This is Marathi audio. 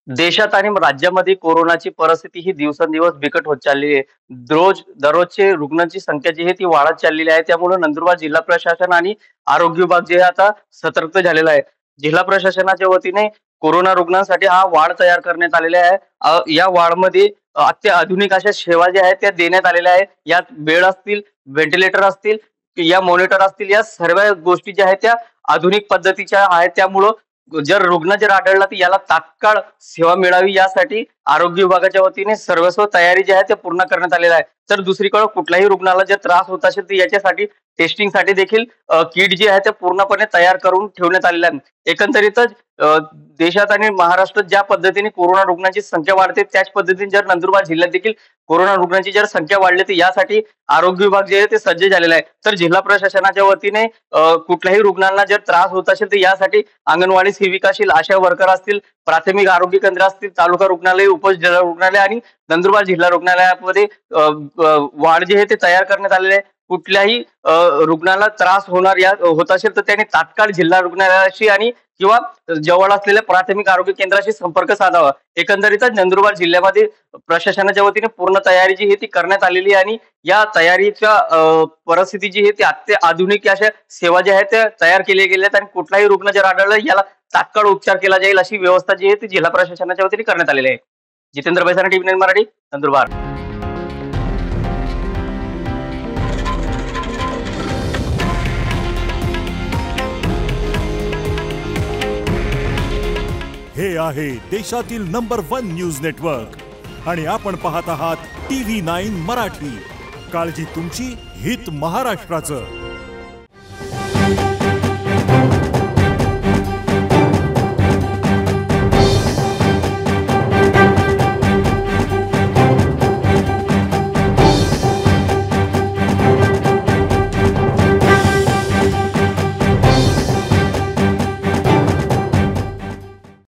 देशात आणि राज्यामध्ये कोरोनाची परिस्थिती ही दिवसेंदिवस बिकट होत चालली आहे. दररोजचे रुग्णांची संख्या जी आहे ती वाढत चाललेली आहे. त्यामुळे नंदुरबार जिल्हा प्रशासन आणि आरोग्य विभाग जे आहे आता सतर्क झालेला आहे. जिल्हा प्रशासनाच्या वतीने कोरोना रुग्णांसाठी हा वार्ड तयार करण्यात आलेला आहे. या वॉर्डमध्ये अत्याधुनिक अशा सेवा ज्या आहेत त्या देण्यात आलेल्या आहेत. यात बेड असतील, व्हेंटिलेटर असतील, या मॉनिटर असतील, या सर्व गोष्टी ज्या आहेत त्या आधुनिक पद्धतीच्या आहेत. त्यामुळं जर रुग्ण आढळला तर याला तात्काळ सेवा मिळावी यासाठी आरोग्य विभागाच्या वतीने सर्वस्व तयारी जी आहे ते पूर्ण करण्यात आलेला आहे. तर दुसरीकडे कुठल्याही रुग्णाला जर त्रास होत असेल तर याच्यासाठी टेस्टिंगसाठी देखील किट जे आहे ते पूर्णपणे तयार करून ठेवण्यात आलेलं आहे. एकंदरीतच देशात आणि महाराष्ट्रात ज्या पद्धतीने कोरोना रुग्णांची संख्या वाढते त्याच पद्धतीने जर नंदुरबार जिल्ह्यात देखील कोरोना रुग्णांची जर संख्या वाढली तर यासाठी आरोग्य विभाग जे आहे ते सज्ज झालेला आहे. तर जिल्हा प्रशासनाच्या वतीने कुठल्याही रुग्णांना जर त्रास होत असेल तर यासाठी अंगणवाडी सेविकाशील, आशा वर्कर असतील, प्राथमिक आरोग्य केंद्र असतील, तालुका रुग्णालय, उपजिल्हा रुग्णालय आणि नंदुरबार जिल्हा रुग्णालयामध्ये वार्ड जे आहे ते तयार करण्यात आलेले आहे. कुठल्याही रुग्णाला त्रास होत असेल तर त्याने तात्काळ जिल्हा रुग्णालयाशी आणि किंवा जवळ असलेल्या प्राथमिक आरोग्य केंद्राशी संपर्क साधावा. एकंदरीतच नंदुरबार जिल्ह्यामध्ये प्रशासनाच्या वतीने पूर्ण तयारी जी आहे ती करण्यात आलेली आहे आणि या तयारीच्या परिस्थिती जी आहे ती अत्याधुनिक अशा सेवा ज्या आहेत त्या तयार केल्या गेल्या आहेत आणि कुठलाही रुग्ण जर आढळला याला तात्काळ उपचार केला जाईल अशी व्यवस्था जी आहे ती जिल्हा प्रशासनाच्या वतीने करण्यात आलेली आहे. जितेंद्र बैसाना, टीव्ही 9 मराठी, नंदुरबार. हे आहे देशातील नंबर 1 न्यूज नेटवर्क आणि आपण पाहत आहात TV9 मराठी. काळजी तुमची, हित महाराष्ट्राचं.